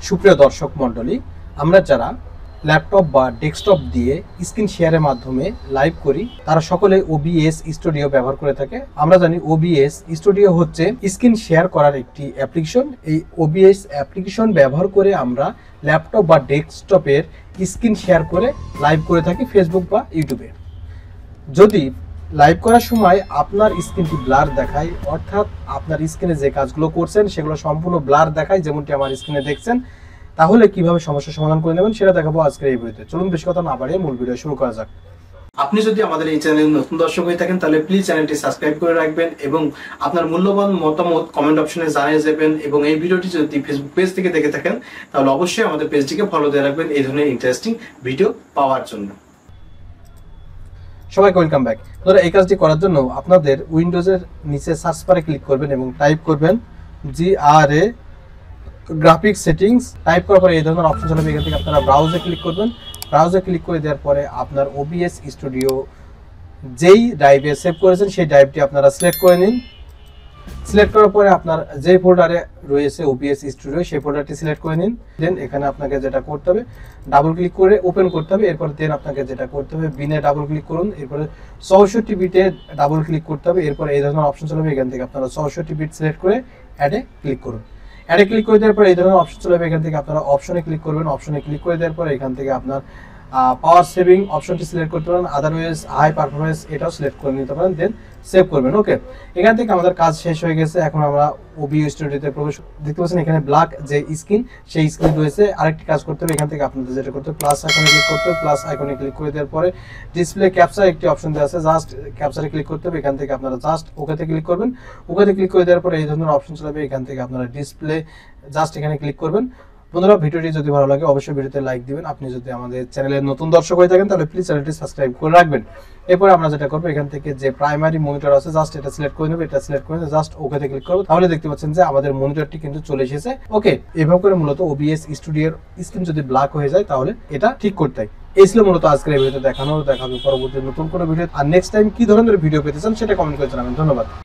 সুপ্রিয় দর্শক মণ্ডলী, আমরা যারা ল্যাপটপ বা ডেস্কটপ দিয়ে স্ক্রিন শেয়ারের মাধ্যমে লাইভ করি তারা সকলে OBS স্টুডিও ব্যবহার করে থাকে। আমরা জানি OBS স্টুডিও হচ্ছে স্ক্রিন শেয়ার করার একটি অ্যাপ্লিকেশন। এই OBS অ্যাপ্লিকেশন ব্যবহার করে আমরা ল্যাপটপ বা ডেস্কটপের স্ক্রিন শেয়ার করে লাইভ করে থাকি ফেসবুক বা ইউটিউবে। যদি লাইভ করার সময় আপনার স্ক্রিনটি ব্লার দেখায়, অর্থাৎ আপনার স্ক্রিনে যে কাজগুলো করছেন সেগুলো সম্পূর্ণ ব্লার দেখায়, যেমনটি আমার স্ক্রিনে দেখছেন, তাহলে কিভাবে সমস্যার সমাধান করে নেবেন সেটা দেখাবো আজকের এই ভিডিওতে। চলুন বেশি কথা না বাড়িয়ে মূল ভিডিও শুরু করা যাক। আপনি যদি আমাদের এই চ্যানেলে নতুন দর্শক হয়ে থাকেন তাহলে প্লিজ চ্যানেলটি সাবস্ক্রাইব করে রাখবেন এবং আপনার মূল্যবান মতামত কমেন্ট অপশনে জানিয়ে যাবেন। এবং এই ভিডিওটি যদি ফেসবুক পেজ থেকে দেখে থাকেন তাহলে অবশ্যই আমাদের পেজটিকে ফলো দিয়ে রাখবেন এই ধরনের ইন্টারেস্টিং ভিডিও পাওয়ার জন্য। সবাইকে ওয়েলকাম ব্যাক। ধরো এই কাজটি করার জন্য আপনাদের উইন্ডোজের নিচে সার্চ বারে ক্লিক করবেন এবং টাইপ করবেন GRA গ্রাফিক্স সেটিংস। টাইপ করার পরে এই ধরনের অপশন চলে আসবে। এখান থেকে আপনারা ব্রাউজে ক্লিক করবেন। ব্রাউজে ক্লিক করে দেওয়ার পরে আপনার OBS স্টুডিও যেই ড্রাইভে সেভ করেছেন সেই ড্রাইভটি আপনারা সিলেক্ট করে নিন। সিলেক্ট করার পরে আপনার যে ফোল্ডারে রয়েছে OBS স্টুডিও সেই ফোল্ডারটি সিলেক্ট করে নিন। দেন এখানে আপনাকে যেটা করতে হবে ডাবল ক্লিক করে ওপেন করতে হবে। এরপর দেন আপনাকে যেটা করতে হবে বিনে ডাবল ক্লিক করুন। এরপরে 64 বিটে ডাবল ক্লিক করতে হবে। এরপর এই ধরনের অপশন চলে আসবে। এখান থেকে আপনারা 64 বিট সিলেক্ট করে অ্যাডে ক্লিক করুন। অ্যাডে ক্লিক করে দেওয়ার পর এই ধরনের অপশন চলে আসবে। এখান থেকে আপনারা অপশনে ক্লিক করবেন। অপশনে ক্লিক করে দেওয়ার পর এখান থেকে আপনার পাওয়ার সেভিং অপশনটি সিলেক্ট করতে পারেন, আদারওয়াইজ হাই পারফরমেন্স এটাও সিলেক্ট করে নিতে পারেন, দেন সেভ করবেন। ওকে, এখান থেকে আমাদের কাজ শেষ হয়ে গেছে। এখন আমরা OBS স্টুডিওতে প্রবেশ দেখতে পাচ্ছেন এখানে ব্ল্যাক যে স্ক্রিন সেই স্ক্রিন রয়েছে। আরেকটি কাজ করতে হবে, এখান থেকে আপনাদের যেটা করতে হবে প্লাস আইকনে ক্লিক করতে হবে। প্লাস আইকনে ক্লিক করে দেওয়ার পরে ডিসপ্লে ক্যাপচার একটি অপশন দেওয়া আছে, জাস্ট ক্যাপচারে ক্লিক করতে হবে। এখান থেকে আপনারা জাস্ট ওকেতে ক্লিক করবেন। ওকেতে ক্লিক করে দেওয়ার পরে এই ধরনের অপশন চলে আসবে। এখান থেকে আপনারা ডিসপ্লে জাস্ট এখানে ক্লিক করবেন। বন্ধুরা, ভিডিওটি যদি ভালো লাগে অবশ্যই ভিডিওতে লাইক দিবেন। আপনি যদি আমাদের চ্যানেলের নতুন দর্শক হয়ে থাকেন তাহলে প্লিজ চ্যানেলটি সাবস্ক্রাইব করে রাখবেন। এরপর আমরা যেটা করবো এখান থেকে যে প্রাইমারি মনিটর আছে জাস্ট এটা সিলেক্ট করে নেব। এটা সিলেক্ট করে জাস্ট ওকেতে ক্লিক করব। তাহলে দেখতে পাচ্ছেন যে আমাদের মনিটরটি কিন্তু চলে এসেছে। ওকে, এভাবে করে মূলত OBS স্টুডিওর স্ক্রিন যদি ব্ল্যাক হয়ে যায় তাহলে এটা ঠিক করতে হয়। এই ছিল মূলত আজকের এই ভিডিওতে দেখানো। দেখাবে পরবর্তী নতুন কোনো ভিডিও। আর নেক্সট টাইম কি ধরনের ভিডিও পেতে চান সেটা কমেন্ট করে জানাবেন। ধন্যবাদ।